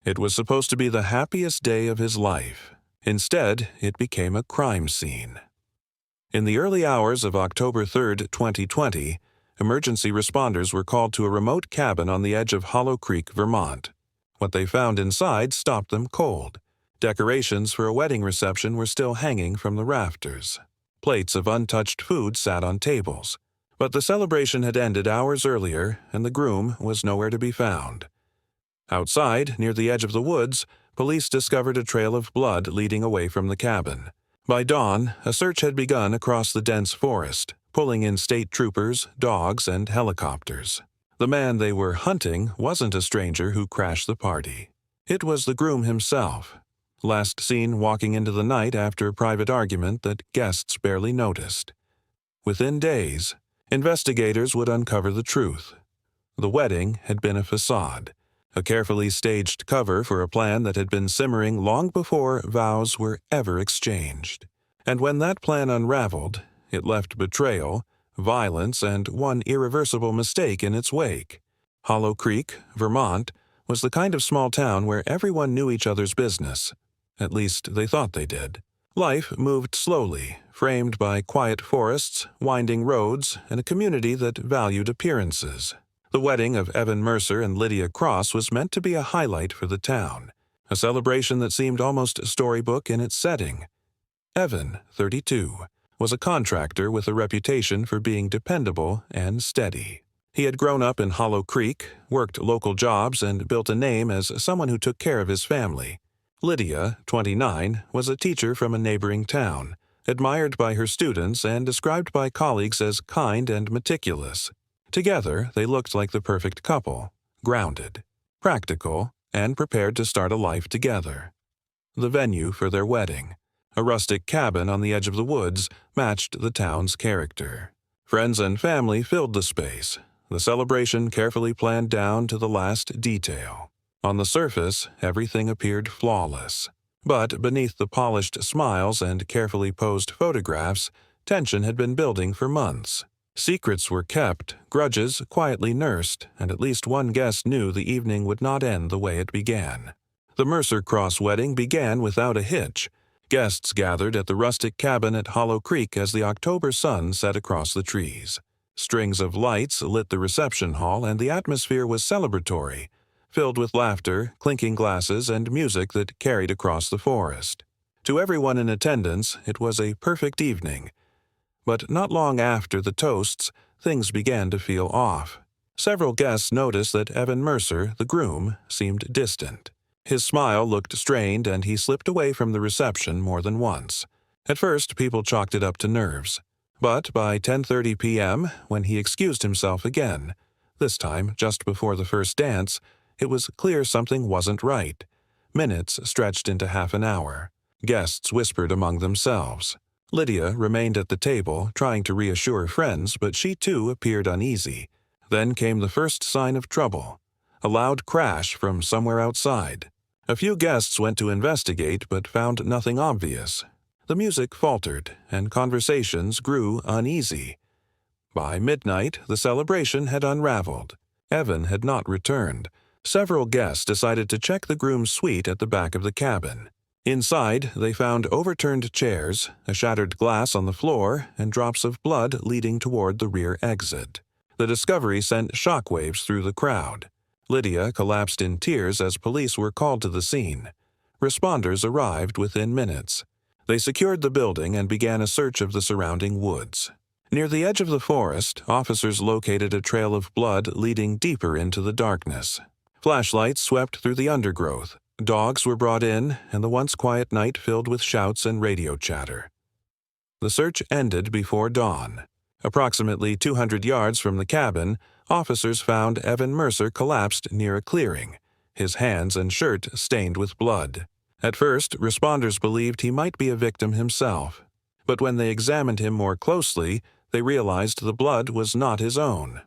It was supposed to be the happiest day of his life. Instead, it became a crime scene. In the early hours of October 3, 2020, emergency responders were called to a remote cabin on the edge of Hollow Creek, Vermont. What they found inside stopped them cold. Decorations for a wedding reception were still hanging from the rafters. Plates of untouched food sat on tables. But the celebration had ended hours earlier, and the groom was nowhere to be found. Outside, near the edge of the woods, police discovered a trail of blood leading away from the cabin. By dawn, a search had begun across the dense forest, pulling in state troopers, dogs, and helicopters. The man they were hunting wasn't a stranger who crashed the party. It was the groom himself, last seen walking into the night after a private argument that guests barely noticed. Within days, investigators would uncover the truth. The wedding had been a facade, a carefully staged cover for a plan that had been simmering long before vows were ever exchanged. And when that plan unraveled, it left betrayal, violence, and one irreversible mistake in its wake. Hollow Creek, Vermont, was the kind of small town where everyone knew each other's business. At least they thought they did. Life moved slowly, framed by quiet forests, winding roads, and a community that valued appearances. The wedding of Evan Mercer and Lydia Cross was meant to be a highlight for the town, a celebration that seemed almost storybook in its setting. Evan, 32, was a contractor with a reputation for being dependable and steady. He had grown up in Hollow Creek, worked local jobs, and built a name as someone who took care of his family. Lydia, 29, was a teacher from a neighboring town, admired by her students and described by colleagues as kind and meticulous. Together, they looked like the perfect couple, grounded, practical, and prepared to start a life together. The venue for their wedding, a rustic cabin on the edge of the woods, matched the town's character. Friends and family filled the space, the celebration carefully planned down to the last detail. On the surface, everything appeared flawless. But beneath the polished smiles and carefully posed photographs, tension had been building for months. Secrets were kept, grudges quietly nursed, and at least one guest knew the evening would not end the way it began. The Mercer Cross wedding began without a hitch. Guests gathered at the rustic cabin at Hollow Creek as the October sun set across the trees. Strings of lights lit the reception hall, and the atmosphere was celebratory, filled with laughter, clinking glasses, and music that carried across the forest. To everyone in attendance, it was a perfect evening. But not long after the toasts, things began to feel off. Several guests noticed that Evan Mercer, the groom, seemed distant. His smile looked strained, and he slipped away from the reception more than once. At first, people chalked it up to nerves. But by 10:30 p.m., when he excused himself again, this time just before the first dance, it was clear something wasn't right. Minutes stretched into half an hour. Guests whispered among themselves. Lydia remained at the table, trying to reassure friends, but she too appeared uneasy. Then came the first sign of trouble, a loud crash from somewhere outside. A few guests went to investigate, but found nothing obvious. The music faltered, and conversations grew uneasy. By midnight, the celebration had unraveled. Evan had not returned. Several guests decided to check the groom's suite at the back of the cabin. Inside, they found overturned chairs, a shattered glass on the floor, and drops of blood leading toward the rear exit. The discovery sent shockwaves through the crowd. Lydia collapsed in tears as police were called to the scene. Responders arrived within minutes. They secured the building and began a search of the surrounding woods. Near the edge of the forest, officers located a trail of blood leading deeper into the darkness. Flashlights swept through the undergrowth. Dogs were brought in, and the once quiet night filled with shouts and radio chatter. The search ended before dawn. Approximately 200 yards from the cabin, officers found Evan Mercer collapsed near a clearing, his hands and shirt stained with blood. At first, responders believed he might be a victim himself, but when they examined him more closely, they realized the blood was not his own.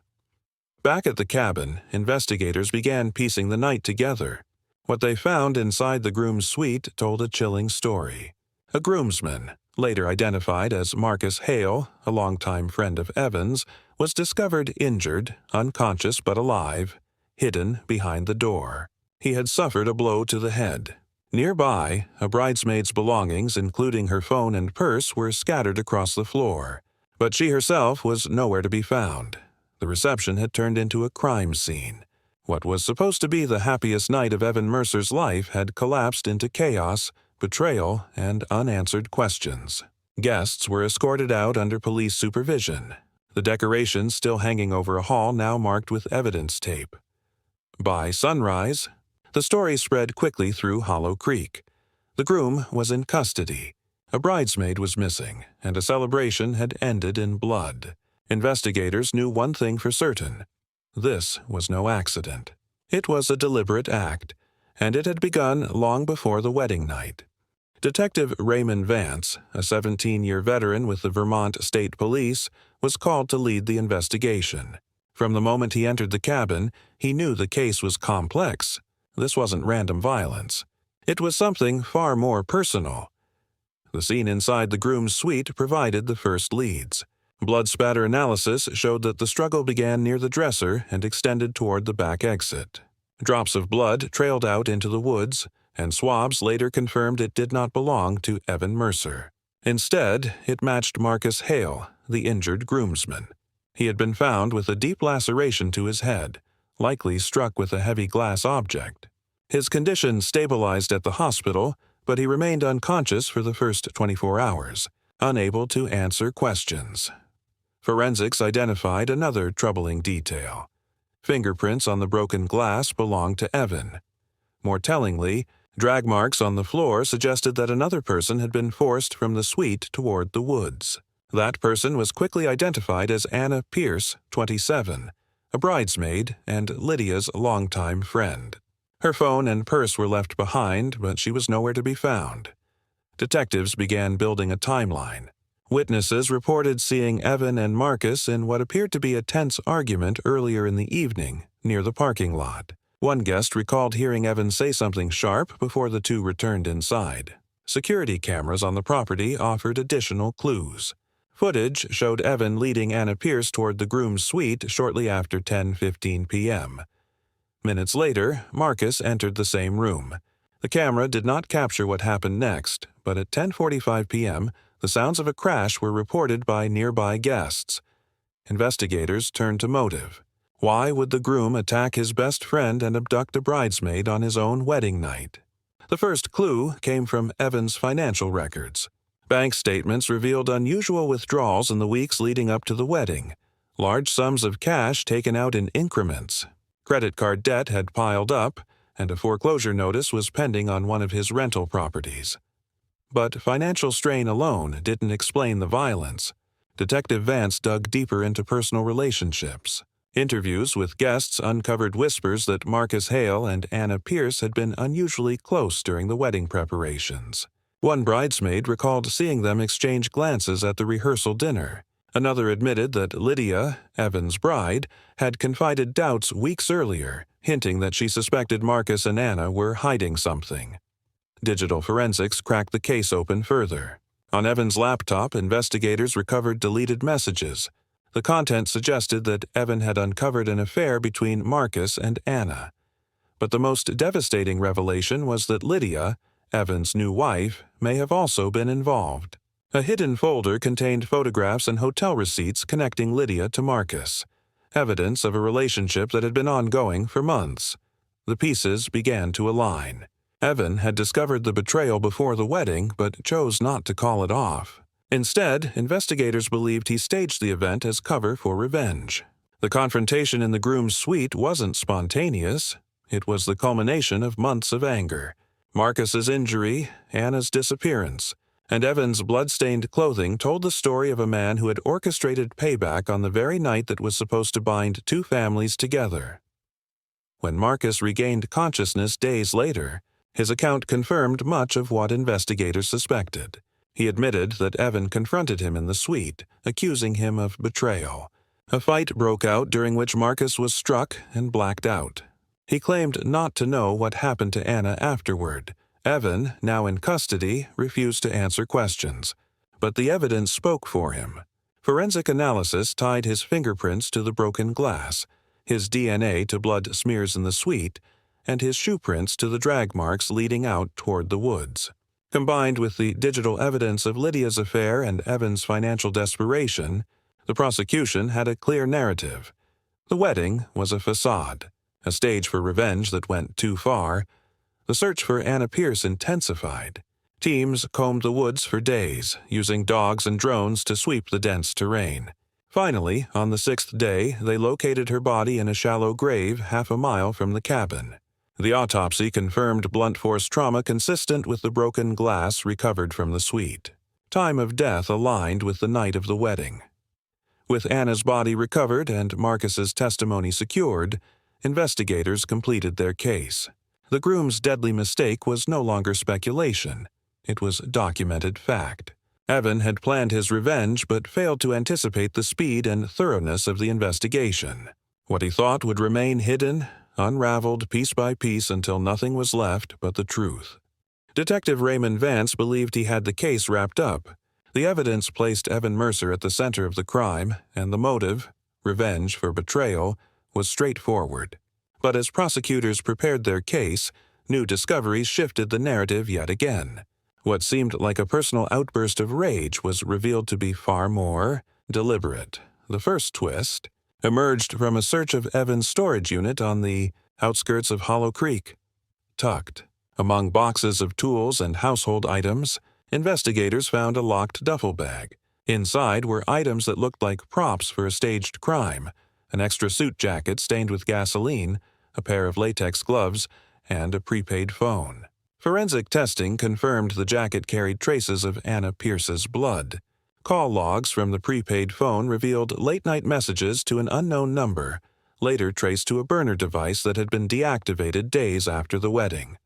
Back at the cabin, investigators began piecing the night together. What they found inside the groom's suite told a chilling story. A groomsman, later identified as Marcus Hale, a longtime friend of Evans, was discovered injured, unconscious but alive, hidden behind the door. He had suffered a blow to the head. Nearby, a bridesmaid's belongings, including her phone and purse, were scattered across the floor. But she herself was nowhere to be found. The reception had turned into a crime scene. What was supposed to be the happiest night of Evan Mercer's life had collapsed into chaos, betrayal, and unanswered questions. Guests were escorted out under police supervision, the decorations still hanging over a hall now marked with evidence tape. By sunrise, the story spread quickly through Hollow Creek. The groom was in custody. A bridesmaid was missing, and a celebration had ended in blood. Investigators knew one thing for certain. This was no accident. It was a deliberate act, and it had begun long before the wedding night. Detective Raymond Vance, a 17-year veteran with the Vermont State Police, was called to lead the investigation. From the moment he entered the cabin, he knew the case was complex. This wasn't random violence. It was something far more personal. The scene inside the groom's suite provided the first leads. Blood spatter analysis showed that the struggle began near the dresser and extended toward the back exit. Drops of blood trailed out into the woods, and swabs later confirmed it did not belong to Evan Mercer. Instead, it matched Marcus Hale, the injured groomsman. He had been found with a deep laceration to his head, likely struck with a heavy glass object. His condition stabilized at the hospital, but he remained unconscious for the first 24 hours, unable to answer questions. Forensics identified another troubling detail. Fingerprints on the broken glass belonged to Evan. More tellingly, drag marks on the floor suggested that another person had been forced from the suite toward the woods. That person was quickly identified as Anna Pierce, 27, a bridesmaid and Lydia's longtime friend. Her phone and purse were left behind, but she was nowhere to be found. Detectives began building a timeline. Witnesses reported seeing Evan and Marcus in what appeared to be a tense argument earlier in the evening, near the parking lot. One guest recalled hearing Evan say something sharp before the two returned inside. Security cameras on the property offered additional clues. Footage showed Evan leading Anna Pierce toward the groom's suite shortly after 10:15 p.m. Minutes later, Marcus entered the same room. The camera did not capture what happened next, but at 10:45 p.m., the sounds of a crash were reported by nearby guests. Investigators turned to motive. Why would the groom attack his best friend and abduct a bridesmaid on his own wedding night? The first clue came from Evan's financial records. Bank statements revealed unusual withdrawals in the weeks leading up to the wedding, large sums of cash taken out in increments. Credit card debt had piled up, and a foreclosure notice was pending on one of his rental properties. But financial strain alone didn't explain the violence. Detective Vance dug deeper into personal relationships. Interviews with guests uncovered whispers that Marcus Hale and Anna Pierce had been unusually close during the wedding preparations. One bridesmaid recalled seeing them exchange glances at the rehearsal dinner. Another admitted that Lydia, Evan's bride, had confided doubts weeks earlier, hinting that she suspected Marcus and Anna were hiding something. Digital forensics cracked the case open further. On Evan's laptop, investigators recovered deleted messages. The content suggested that Evan had uncovered an affair between Marcus and Anna. But the most devastating revelation was that Lydia, Evan's new wife, may have also been involved. A hidden folder contained photographs and hotel receipts connecting Lydia to Marcus, evidence of a relationship that had been ongoing for months. The pieces began to align. Evan had discovered the betrayal before the wedding but chose not to call it off. Instead, investigators believed he staged the event as cover for revenge. The confrontation in the groom's suite wasn't spontaneous. It was the culmination of months of anger. Marcus's injury, Anna's disappearance, and Evan's blood-stained clothing told the story of a man who had orchestrated payback on the very night that was supposed to bind two families together. When Marcus regained consciousness days later, his account confirmed much of what investigators suspected. He admitted that Evan confronted him in the suite, accusing him of betrayal. A fight broke out during which Marcus was struck and blacked out. He claimed not to know what happened to Anna afterward. Evan, now in custody, refused to answer questions. But the evidence spoke for him. Forensic analysis tied his fingerprints to the broken glass, his DNA to blood smears in the suite, and his shoe prints to the drag marks leading out toward the woods. Combined with the digital evidence of Lydia's affair and Evan's financial desperation, the prosecution had a clear narrative. The wedding was a facade, a stage for revenge that went too far. The search for Anna Pierce intensified. Teams combed the woods for days, using dogs and drones to sweep the dense terrain. Finally, on the 6th day, they located her body in a shallow grave half a mile from the cabin. The autopsy confirmed blunt force trauma consistent with the broken glass recovered from the suite. Time of death aligned with the night of the wedding. With Anna's body recovered and Marcus's testimony secured, investigators completed their case. The groom's deadly mistake was no longer speculation. It was documented fact. Evan had planned his revenge but failed to anticipate the speed and thoroughness of the investigation. What he thought would remain hidden unraveled piece by piece until nothing was left but the truth. Detective Raymond Vance believed he had the case wrapped up. The evidence placed Evan Mercer at the center of the crime, and the motive, revenge for betrayal, was straightforward. But as prosecutors prepared their case, new discoveries shifted the narrative yet again. What seemed like a personal outburst of rage was revealed to be far more deliberate. The first twist emerged from a search of Evan's storage unit on the outskirts of Hollow Creek. Tucked among boxes of tools and household items, investigators found a locked duffel bag. Inside were items that looked like props for a staged crime: an extra suit jacket stained with gasoline, a pair of latex gloves, and a prepaid phone. Forensic testing confirmed the jacket carried traces of Anna Pierce's blood. Call logs from the prepaid phone revealed late-night messages to an unknown number, later traced to a burner device that had been deactivated days after the wedding.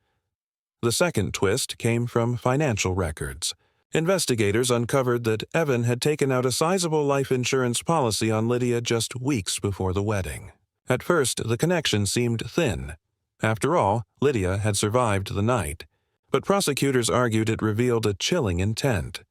The second twist came from financial records. Investigators uncovered that Evan had taken out a sizable life insurance policy on Lydia just weeks before the wedding. At first, the connection seemed thin. After all, Lydia had survived the night. But prosecutors argued it revealed a chilling intent.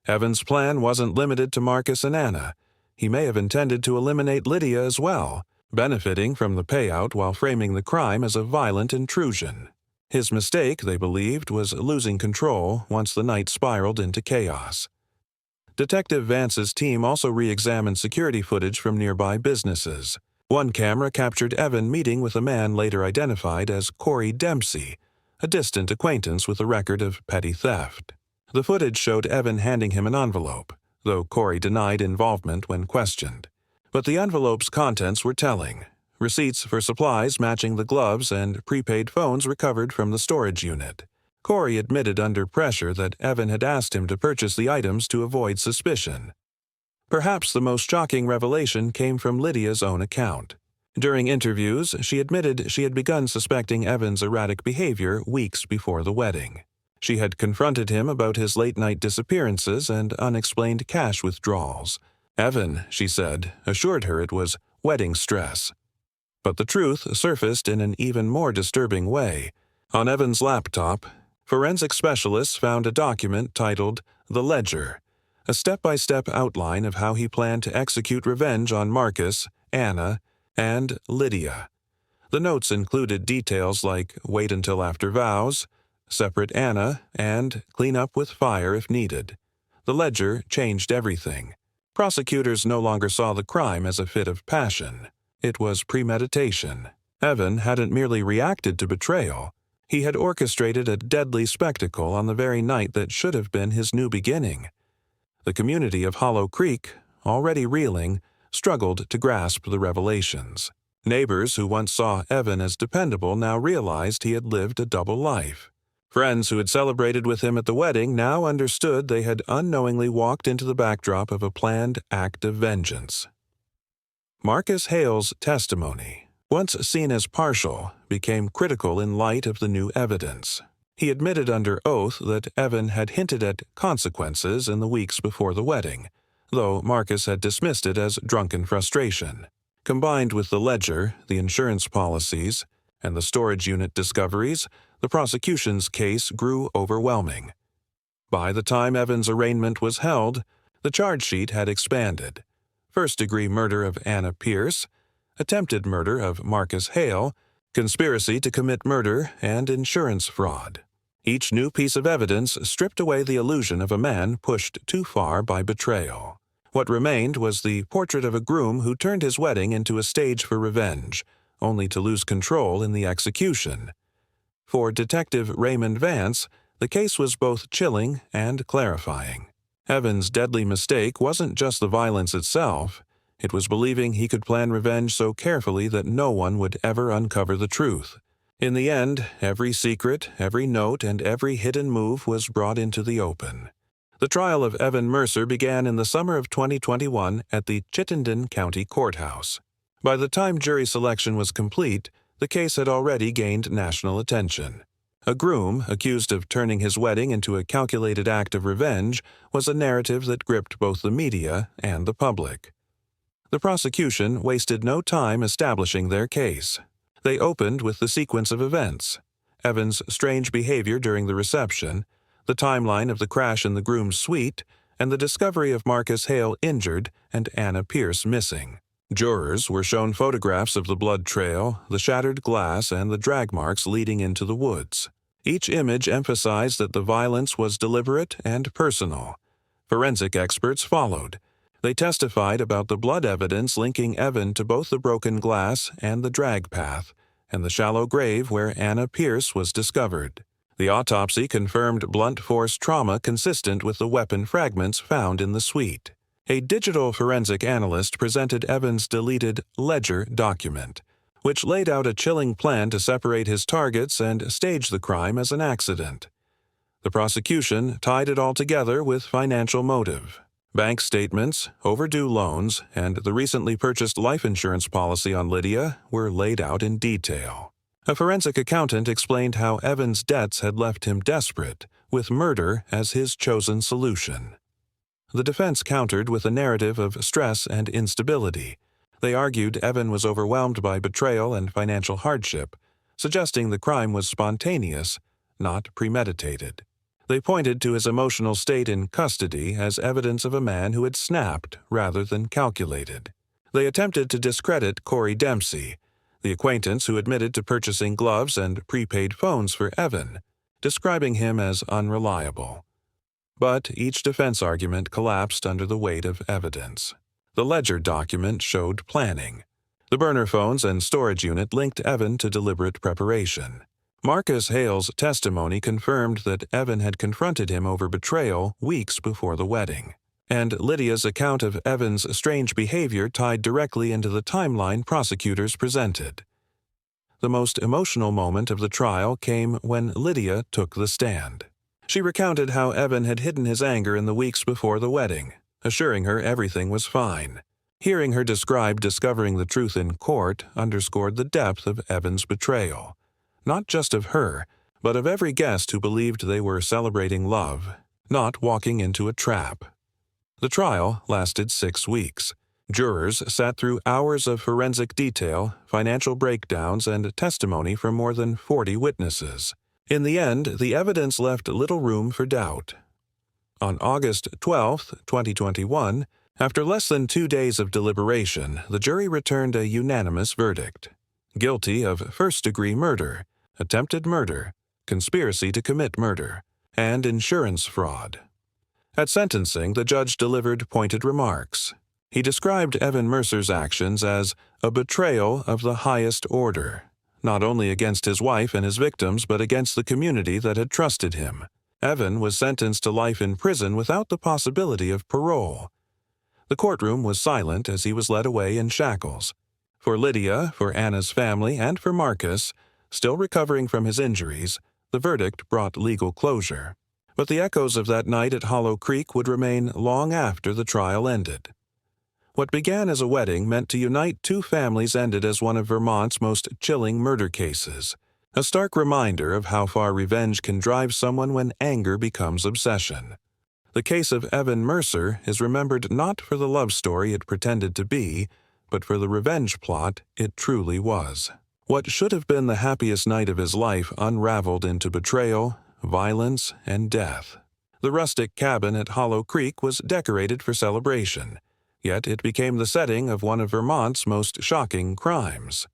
Evan's plan wasn't limited to Marcus and Anna. He may have intended to eliminate Lydia as well, benefiting from the payout while framing the crime as a violent intrusion. His mistake, they believed, was losing control once the night spiraled into chaos. Detective Vance's team also re-examined security footage from nearby businesses. One camera captured Evan meeting with a man later identified as Corey Dempsey, a distant acquaintance with a record of petty theft. The footage showed Evan handing him an envelope, though Corey denied involvement when questioned. But the envelope's contents were telling: receipts for supplies matching the gloves and prepaid phones recovered from the storage unit. Corey admitted under pressure that Evan had asked him to purchase the items to avoid suspicion. Perhaps the most shocking revelation came from Lydia's own account. During interviews, she admitted she had begun suspecting Evan's erratic behavior weeks before the wedding. She had confronted him about his late-night disappearances and unexplained cash withdrawals. Evan, she said, assured her it was wedding stress. But the truth surfaced in an even more disturbing way. On Evan's laptop, forensic specialists found a document titled The Ledger, a step-by-step outline of how he planned to execute revenge on Marcus, Anna, and Lydia. The notes included details like wait until after vows, separate Anna, and clean up with fire if needed. The ledger changed everything. Prosecutors no longer saw the crime as a fit of passion. It was premeditation. Evan hadn't merely reacted to betrayal. He had orchestrated a deadly spectacle on the very night that should have been his new beginning. The community of Hollow Creek, already reeling, struggled to grasp the revelations. Neighbors who once saw Evan as dependable now realized he had lived a double life. Friends who had celebrated with him at the wedding now understood they had unknowingly walked into the backdrop of a planned act of vengeance. Marcus Hale's testimony, once seen as partial, became critical in light of the new evidence. He admitted under oath that Evan had hinted at consequences in the weeks before the wedding, though Marcus had dismissed it as drunken frustration. Combined with the ledger, the insurance policies, and the storage unit discoveries, the prosecution's case grew overwhelming. By the time Evan's arraignment was held, the charge sheet had expanded: first-degree murder of Anna Pierce, attempted murder of Marcus Hale, conspiracy to commit murder, and insurance fraud. Each new piece of evidence stripped away the illusion of a man pushed too far by betrayal. What remained was the portrait of a groom who turned his wedding into a stage for revenge, only to lose control in the execution. For Detective Raymond Vance, the case was both chilling and clarifying. Evan's deadly mistake wasn't just the violence itself. It was believing he could plan revenge so carefully that no one would ever uncover the truth. In the end, every secret, every note, and every hidden move was brought into the open. The trial of Evan Mercer began in the summer of 2021 at the Chittenden County Courthouse. By the time jury selection was complete, the case had already gained national attention. A groom, accused of turning his wedding into a calculated act of revenge, was a narrative that gripped both the media and the public. The prosecution wasted no time establishing their case. They opened with the sequence of events: Evan's strange behavior during the reception, the timeline of the crash in the groom's suite, and the discovery of Marcus Hale injured and Anna Pierce missing. Jurors were shown photographs of the blood trail, the shattered glass, and the drag marks leading into the woods. Each image emphasized that the violence was deliberate and personal. Forensic experts followed. They testified about the blood evidence linking Evan to both the broken glass and the drag path, and the shallow grave where Anna Pierce was discovered. The autopsy confirmed blunt force trauma consistent with the weapon fragments found in the suite. A digital forensic analyst presented Evan's deleted ledger document, which laid out a chilling plan to separate his targets and stage the crime as an accident. The prosecution tied it all together with financial motive. Bank statements, overdue loans, and the recently purchased life insurance policy on Lydia were laid out in detail. A forensic accountant explained how Evan's debts had left him desperate, with murder as his chosen solution. The defense countered with a narrative of stress and instability. They argued Evan was overwhelmed by betrayal and financial hardship, suggesting the crime was spontaneous, not premeditated. They pointed to his emotional state in custody as evidence of a man who had snapped rather than calculated. They attempted to discredit Corey Dempsey, the acquaintance who admitted to purchasing gloves and prepaid phones for Evan, describing him as unreliable. But each defense argument collapsed under the weight of evidence. The ledger document showed planning. The burner phones and storage unit linked Evan to deliberate preparation. Marcus Hale's testimony confirmed that Evan had confronted him over betrayal weeks before the wedding. And Lydia's account of Evan's strange behavior tied directly into the timeline prosecutors presented. The most emotional moment of the trial came when Lydia took the stand. She recounted how Evan had hidden his anger in the weeks before the wedding, assuring her everything was fine. Hearing her describe discovering the truth in court underscored the depth of Evan's betrayal, not just of her, but of every guest who believed they were celebrating love, not walking into a trap. The trial lasted 6 weeks. Jurors sat through hours of forensic detail, financial breakdowns, and testimony from more than 40 witnesses. In the end, the evidence left little room for doubt. On August 12, 2021, after less than 2 days of deliberation, the jury returned a unanimous verdict: guilty of first-degree murder, attempted murder, conspiracy to commit murder, and insurance fraud. At sentencing, the judge delivered pointed remarks. He described Evan Mercer's actions as a betrayal of the highest order, not only against his wife and his victims, but against the community that had trusted him. Evan was sentenced to life in prison without the possibility of parole. The courtroom was silent as he was led away in shackles. For Lydia, for Anna's family, and for Marcus, still recovering from his injuries, the verdict brought legal closure. But the echoes of that night at Hollow Creek would remain long after the trial ended. What began as a wedding meant to unite two families ended as one of Vermont's most chilling murder cases, a stark reminder of how far revenge can drive someone when anger becomes obsession. The case of Evan Mercer is remembered not for the love story it pretended to be, but for the revenge plot it truly was. What should have been the happiest night of his life unraveled into betrayal, violence, and death. The rustic cabin at Hollow Creek was decorated for celebration, yet it became the setting of one of Vermont's most shocking crimes.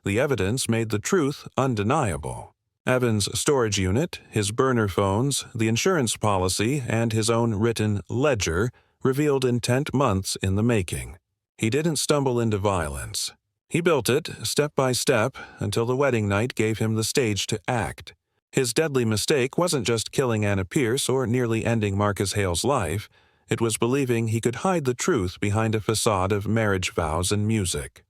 The evidence made the truth undeniable. Evan's storage unit, his burner phones, the insurance policy, and his own written ledger revealed intent months in the making. He didn't stumble into violence. He built it, step by step, until the wedding night gave him the stage to act. His deadly mistake wasn't just killing Anna Pierce or nearly ending Marcus Hale's life. It was believing he could hide the truth behind a facade of marriage vows and music.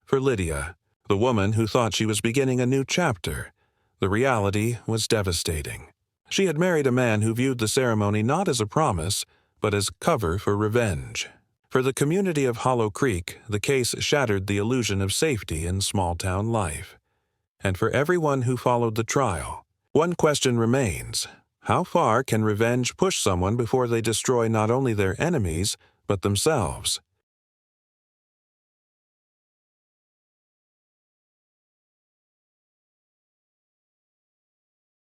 For Lydia, the woman who thought she was beginning a new chapter, the reality was devastating. She had married a man who viewed the ceremony not as a promise, but as cover for revenge. For the community of Hollow Creek, the case shattered the illusion of safety in small-town life. And for everyone who followed the trial, one question remains: how far can revenge push someone before they destroy not only their enemies, but themselves?